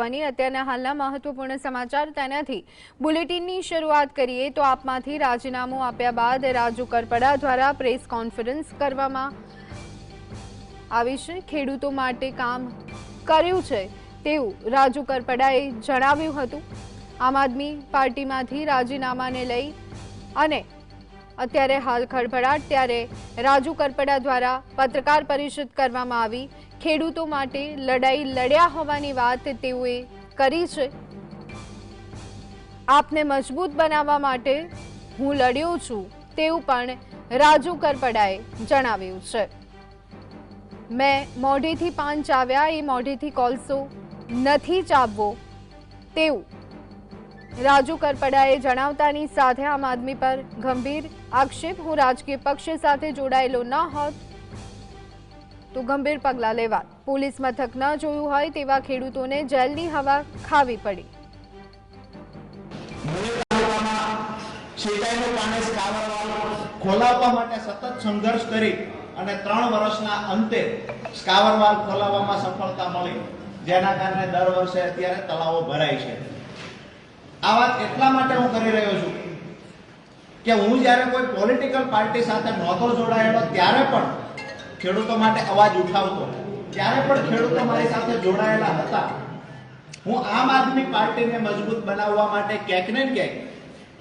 અત્યારના હાલના મહત્વપૂર્ણ સમાચાર તેનાથી બુલેટિનની શરૂઆત કરીએ તો આપમાંથી રાજીનામું આપ્યા બાદ રાજુ કરપડા દ્વારા પ્રેસ કોન્ફરન્સ કરવામાં આવી છે। ખેડૂતો માટે કામ કર્યું છે તેવું રાજુ કરપડાએ જણાવ્યું હતું। આમ આદમી પાર્ટીમાંથી રાજીનામાને લઈ અને અત્યારે હાલ ખળભળાટ, ત્યારે રાજુ કરપડા દ્વારા પત્રકાર પરિષદ કરવામાં આવી। ખેડૂતો માટે લડાઈ લડ્યા હોવાની વાત તેઓએ કરી છે। આપને મજબૂત બનાવવા માટે હું લડ્યો છું તેવું પણ રાજુ કરપડાએ જણાવ્યું છે। મેં મોઢેથી પાન ચાવ્યા, એ મોઢેથી કોલસો નથી ચાવવો તેવું રાજુ કરપડાએ જણાવતાની સાથે આમ આદમી પર ગંભીર આક્ષેપ, હું રાજકીય પક્ષ સાથે જોડાયેલો ન હોત તો ગંભીર પગલાં લેવા। પોલીસ મથક ન જોયું હોય તેવા ખેડૂતોને જેલની હવા ખાવી પડી। ખોલાવવા માટે સતત સંઘર્ષ કરી અને 3 વર્ષના અંતે સ્કાવરવાલ ખોલાવવામાં સફળતા મળી, જેના કારણે દર વર્ષે અત્યારે તળાવો ભરાય છે। આ વાત એટલા માટે હું કરી રહ્યો છું કે હું જ્યારે કોઈ પોલિટિકલ પાર્ટી સાથે નહોતો જોડાયેલો ત્યારે પણ ખેડૂતો માટે અવાજ ઉઠાવતો, ત્યારે પણ ખેડૂતો મારી સાથે જોડાયેલા હતા। હું આમ આદમી પાર્ટીને મજબૂત બનાવવા માટે ક્યાંક ને ક્યાંક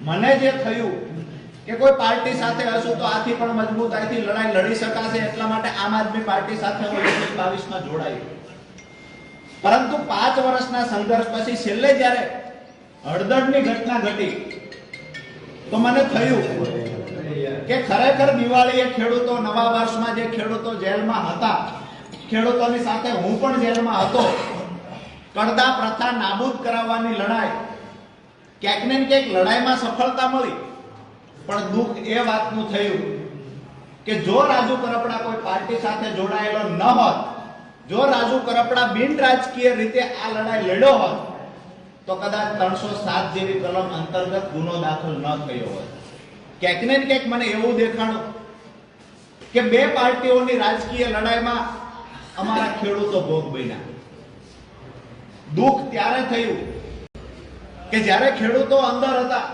મને જે થયું કે કોઈ પાર્ટી સાથે હશું તો આથી પણ મજબૂતાઈથી લડાઈ લડી શકાશે, એટલા માટે આમ આદમી પાર્ટી સાથે હું 2022માં જોડાયો। પરંતુ 5 વર્ષના સંઘર્ષ પછી છેલ્લે જ્યારે હળદરની ઘટના ઘટી તો મને થયું કે ખરેખર દિવાળીએ ખેડૂતો, નવા વર્ષમાં જે ખેડૂતો જેલમાં હતા, ખેડૂતોની સાથે હું પણ જેલમાં હતો, કડદા પ્રથા નાબૂદ કરાવવાની લડાઈ, ક્યાંક ને ક્યાંક લડાઈમાં સફળતા મળી, પણ દુઃખ એ વાતનું થયું કે જો રાજુ કરપડા કોઈ પાર્ટી સાથે જોડાયેલો ન હોત, જો રાજુ કરપડા બિન રાજકીય રીતે આ લડાઈ લડ્યો હોત તો કદાચ 307 જેવી કલમ અંતર્ગત ગુનો દાખલ ન થયો હોત। ક્યાંક ને ક્યાંક મને એવું દેખાણું કે બે પાર્ટીઓની રાજકીય લડાઈમાં અમારા ખેડૂતો ભોગ બન્યા। દુઃખ ત્યારે થયું કે જ્યારે ખેડૂતો અંદર હતા,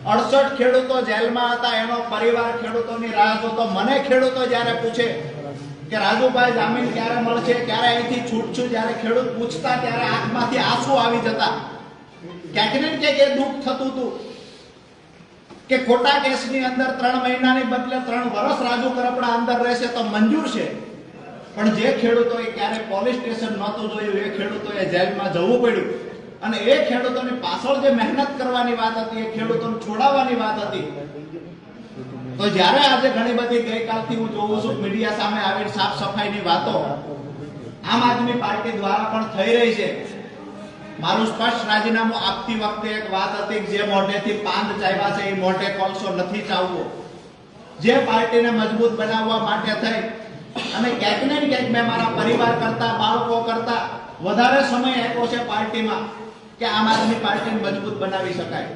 68 ખેડૂતો જેલમાં હતા, એનો પરિવાર ખેડૂતોની રાહ જોતો। મને ખેડૂતો જ્યારે પૂછે કે રાજુભાઈ જામીન ક્યારે મળશે, ક્યારે અહીંથી છૂટશું, જ્યારે ખેડૂત પૂછતા ત્યારે આંખમાંથી આંસુ આવી જતા। ક્યાંક ને ક્યાંક એ દુઃખ થતું હતું કે ખોટા કેસની અંદર 3 મહિનાની બદલે 3 વર્ષ રાજુ કરપડા અંદર રહેશે તો મંજૂર છે, પણ જે ખેડૂતોએ ક્યારે પોલીસ સ્ટેશન નહોતું જોયું એ ખેડૂતોએ જેલમાં જવું પડ્યું, અને એ ખેડૂતોની પાછળ જે મહેનત કરવાની વાત હતી, એ ખેડૂતોને છોડાવવાની વાત હતી। તો જ્યારે આજે ઘણી બધી ગઈકાલથી હું જોઉં છું મીડિયા સામે આવી સાફ સફાઈની વાતો આમ આદમી પાર્ટી દ્વારા પણ થઈ રહી છે। મારું સ્પષ્ટ રાજીનામું આપતી વખતે એક વાત હતી કે જે મોઢેથી પાંદ ચાવ્યા છે એ મોઢે કોલસો નથી ચાવવો। જે પાર્ટીને મજબૂત બનાવવા માટે થઈ અને ક્યાંક ને ક્યાંક મેં મારા પરિવાર કરતા, બાળકો કરતા વધારે સમય આપ્યો છે પાર્ટીમાં કે આમ આદમી પાર્ટીને મજબૂત બનાવી શકાય।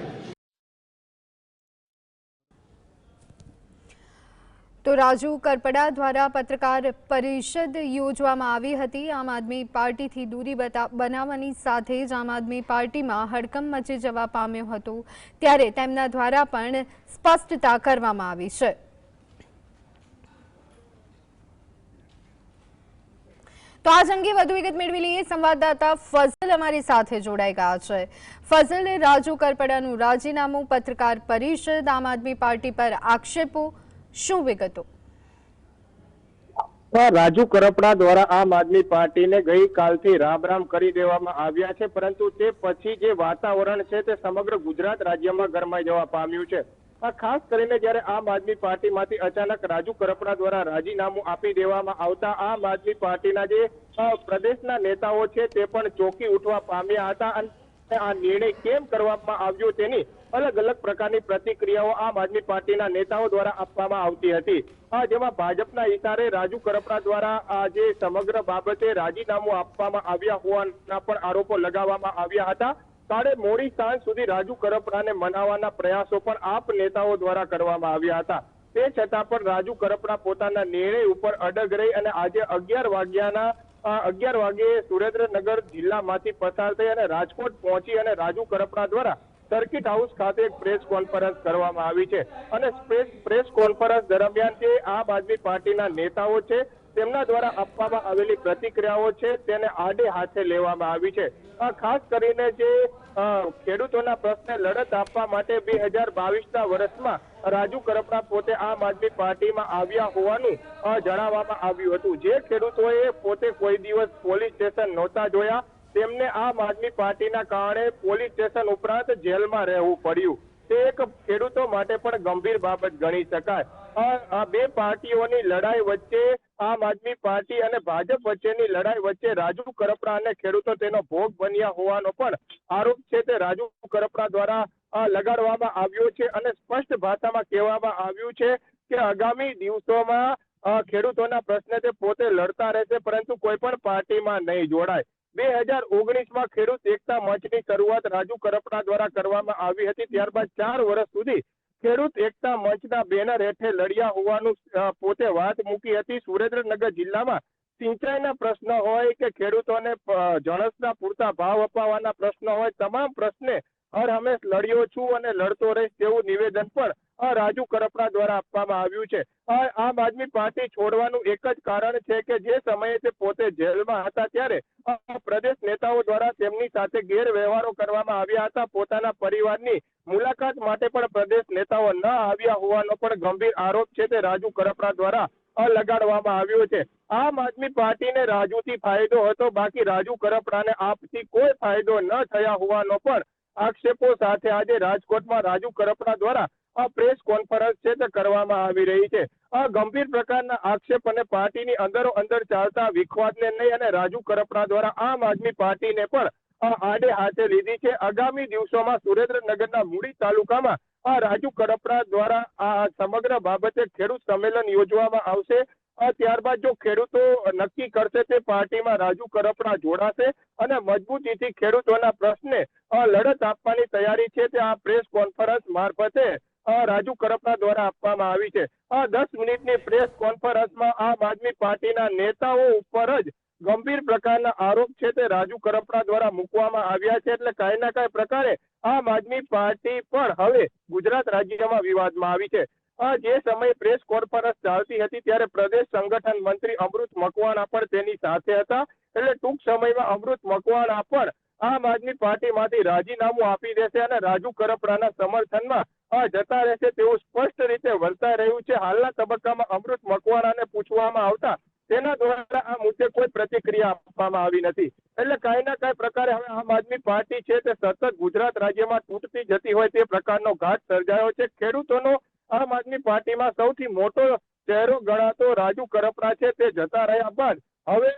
તો રાજુ કરપડા દ્વારા પત્રકાર પરિષદ યોજવામાં આવી હતી। આમ આદમી પાર્ટીથી દૂરી બનાવવાની સાથે જ આમ આદમી પાર્ટીમાં હડકંપ મચી જવા પામ્યો હતો, ત્યારે તેમના દ્વારા પણ સ્પષ્ટતા કરવામાં આવી છે। તો આજ અંગે વધુ વિગત મેળવી લઈએ। સંવાદદાતા ફઝલ અમારી સાથે જોડાઈ ગયા છે। ફઝલ, રાજુ કરપડાનું રાજીનામું, પત્રકાર પરિષદ, આમ આદમી પાર્ટી પર આક્ષેપો, શું વિગતો? રાજુ કરપડા દ્વારા આમ આદમી પાર્ટીને ગઈકાલથી રામ રામ કરી દેવામાં આવ્યા છે, પરંતુ તે પછી જે વાતાવરણ છે તે સમગ્ર ગુજરાત રાજ્યમાં ગરમાઈ જવા પામ્યું છે। ખાસ કરીને જ્યારે આમ આદમી પાર્ટીમાંથી અચાનક રાજુ કરપડા દ્વારા રાજીનામું આપી દેવામાં આવતા આમ આદમી પાર્ટીના જે પ્રદેશના નેતાઓ છે તે પણ ચોંકી ઉઠવા પામ્યા હતા, અને આ નિર્ણય કેમ કરવામાં આવ્યો તેની અલગ અલગ પ્રકારની પ્રતિક્રિયાઓ આમ આદમી પાર્ટીના નેતાઓ દ્વારા આપવામાં આવતી હતી। જેમાં ભાજપના ઇશારે રાજુ કરપડા દ્વારા આ જે સમગ્ર બાબતે રાજીનામું આપવામાં આવ્યા હોવાના પણ આરોપો લગાવવામાં આવ્યા હતા। સાડે મોડી સાંજ સુધી રાજુ કરપડાને મનાવવાના પ્રયાસો પણ આપ નેતાઓ દ્વારા કરવામાં આવ્યા હતા। તે છતાં પણ રાજુ કરપડા પોતાના નિર્ણય ઉપર અડગ રહી અને આજે 11 વાગ્યાના 11 વાગે સુરેન્દ્રનગર જિલ્લામાંથી પસાર થઈ અને રાજકોટ પહોંચી અને રાજુ કરપડા દ્વારા સર્કિટ હાઉસ ખાતે એક પ્રેસ કોન્ફરન્સ કરવામાં આવી છે અને પ્રેસ કોન્ફરન્સ દરમિયાન જે આમ આદમી પાર્ટીના નેતાઓ છે તેમના દ્વારા આપવામાં આવેલી પ્રતિક્રિયાઓ છે તેને આડે હાથે લેવામાં આવી છે. ખાસ કરીને જે ખેડૂતોના પ્રશ્ને લડત આપવા માટે 2022ના વર્ષમાં રાજુ કરપડા પોતે આમ આદમી પાર્ટીમાં આવ્યા હોવાનું જણાવવામાં આવ્યું હતું. જે ખેડૂતોએ પોતે કોઈ દિવસ પોલીસ સ્ટેશન નહોતા જોયા તેમને આમ આદમી પાર્ટીના કારણે પોલીસ સ્ટેશન ઉપરાંત જેલમાં રહેવું પડ્યું. તે એક ખેડૂતો માટે પણ ગંભીર બાબત ગણી શકાય. આ બે પાર્ટીઓની લડાઈ વચ્ચે આમ આદમી પાર્ટી અને ભાજપ વચ્ચેની લડાઈ વચ્ચે રાજુ કરપડા અને ખેડૂતો તેનો ભોગ બન્યા હોવાનો પણ આરોપ છે તે રાજુ કરપડા દ્વારા લગાડવામાં આવ્યો છે અને સ્પષ્ટ ભાષામાં કહેવામાં આવ્યું છે કે આગામી દિવસોમાં ખેડૂતોના પ્રશ્ને તે પોતે લડતા રહેશે પરંતુ કોઈ પણ પાર્ટીમાં નહીં જોડાય. 2019માં ખેડૂત એકતા મંચની શરૂઆત રાજુ કરપડા દ્વારા કરવામાં આવી હતી. ત્યારબાદ 4 વર્ષ સુધી ખેડૂત એકતા મંચના બેનર હેઠે લડ્યા હોવાનું પોતે વાત મૂકી હતી. સુરેન્દ્રનગર જિલ્લામાં સિંચાઈના પ્રશ્ન હોય કે ખેડૂતોને જણસના પૂરતા ભાવ અપાવવાના પ્રશ્ન હોય, તમામ પ્રશ્ને હર હંમેશ લડ્યો છું અને લડતો રહીશ તેવું નિવેદન પણ રાજુ કરપડા દ્વારા આપવામાં આવ્યું છે. આમ આદમી પાર્ટી છોડવાનું એક જ કારણ છે કે જે સમયે તે પોતે જેલમાં હતા ત્યારે પ્રદેશ નેતાઓ દ્વારા તેમની સાથે ગેરવ્યવહારો કરવામાં આવ્યા હતા. પોતાના પરિવારની મુલાકાત માટે પણ પ્રદેશ નેતાઓ ન આવ્યા હોવાનો પણ ગંભીર આરોપ છે તે રાજુ કરપડા દ્વારા લગાડવામાં આવ્યો છે. આમ આદમી પાર્ટીને રાજુથી ફાયદો હતો, બાકી રાજુ કરપડાને આપથી કોઈ ફાયદો ન થયા હોવાનો પણ આક્ષેપો સાથે આજે રાજકોટમાં રાજુ કરપડા દ્વારા પ્રેસ કોન્ફરન્સ છે તે કરવામાં આવી રહી છે. ગંભીર પ્રકારના આક્ષેપ અને પાર્ટીની અંદરો અંદર ચાલતા વિખવાદને લઈ અને રાજુ કરપડા દ્વારા આમ આદમી પાર્ટીને પણ આડે હાથે લીધી છે. આગામી દિવસોમાં સુરેન્દ્રનગરના મૂળી તાલુકામાં રાજુ કરપડા દ્વારા આ સમગ્ર બાબતે ખેડૂત સંમેલન યોજવામાં આવશે. ત્યારબાદ જો ખેડૂતો નક્કી કરશે તે પાર્ટીમાં રાજુ કરપડા જોડાશે અને મજબૂતીથી ખેડૂતોના પ્રશ્ને લડત આપવાની તૈયારી છે તે આ પ્રેસ કોન્ફરન્સ મારફતે રાજુ કરપડા દ્વારા આપવામાં આવી છે. 10 મિનિટની પ્રેસ કોન્ફરન્સમાં આમ આદમી પાર્ટીના નેતાઓ ઉપર જ ગંભીર પ્રકારના આરોપ છે તે રાજુ કરપડા દ્વારા મૂકવામાં આવ્યા છે. એટલે કાંઈ ના કાંઈ પ્રકારે આમ આદમી પાર્ટી પણ હવે ગુજરાત રાજ્યમાં વિવાદમાં આવી છે. જે સમયે પ્રેસ કોન્ફરન્સ ચાલતી હતી ત્યારે પ્રદેશ સંગઠન મંત્રી અમૃત મકવાણા પણ તેની સાથે હતા. એટલે ટૂંક સમયમાં અમૃત મકવાણા પણ આમ આદમી પાર્ટીમાંથી રાજીનામું આપી દેશે અને રાજુ કરપડાના સમર્થનમાં જતા રહેશે તેવું સ્પષ્ટ રીતે વર્તાઈ રહ્યું છે. હાલના તબક્કામાં અમૃત મકવાણાને પૂછવામાં આવતા તેના દ્વારા આ મુદ્દે કોઈ પ્રતિક્રિયા આપવામાં આવી નથી. એટલે કાંઈ ના કાંઈ પ્રકારે હવે આમ આદમી પાર્ટી છે તે સતત ગુજરાત રાજ્યમાં તૂટતી જતી હોય તે પ્રકારનો ઘાટ સર્જાયો છે. ખેડૂતોનો આમ આદમી પાર્ટીમાં સૌથી મોટો ચહેરો ગણાતો રાજુ કરપડા છે તે જતા રહ્યા બાદ હવે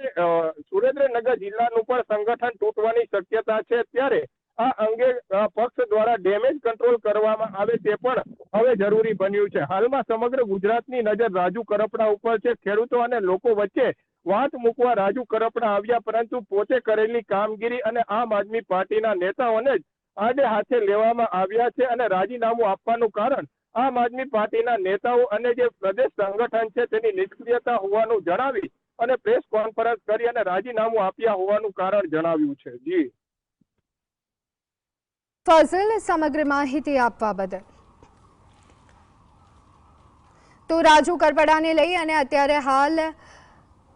સુરેન્દ્રનગર જિલ્લાનું પણ સંગઠન તૂટવાની શક્યતા છે. ત્યારે આ અંગે પક્ષ દ્વારા ડેમેજ કંટ્રોલ કરવામાં આવે તે પણ હવે જરૂરી બન્યું છે. હાલમાં સમગ્ર ગુજરાતની નજર રાજુ કરપડા ઉપર છે. ખેડૂતો અને લોકો વચ્ચે વાત મૂકવા રાજુ કરપડા આવ્યા પરંતુ પોતે કરેલી કામગીરી અને આમ આદમી પાર્ટીના નેતાઓને જ આડે હાથે લેવામાં આવ્યા છે અને રાજીનામું આપવાનું કારણ આમ આદમી પાર્ટીના નેતાઓ અને જે પ્રદેશ સંગઠન છે તેની નિષ્ક્રિયતા હોવાનું જણાવી અને પ્રેસ કોન્ફરન્સ કરી અને રાજીનામું આપ્યા હોવાનું કારણ જણાવ્યું છે. જી ફઝલ, સમગ્ર માહિતી આપવા બદલ. તો રાજુ કરપડાને લઈ અને અત્યારે હાલ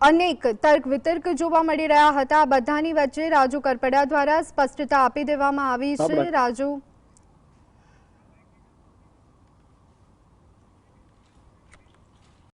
અનેક તર્ક વિતર્ક જોવા મળી રહ્યા હતા. બધાની વચ્ચે રાજુ કરપડા દ્વારા સ્પષ્ટતા આપી દેવામાં આવી છે. રાજુ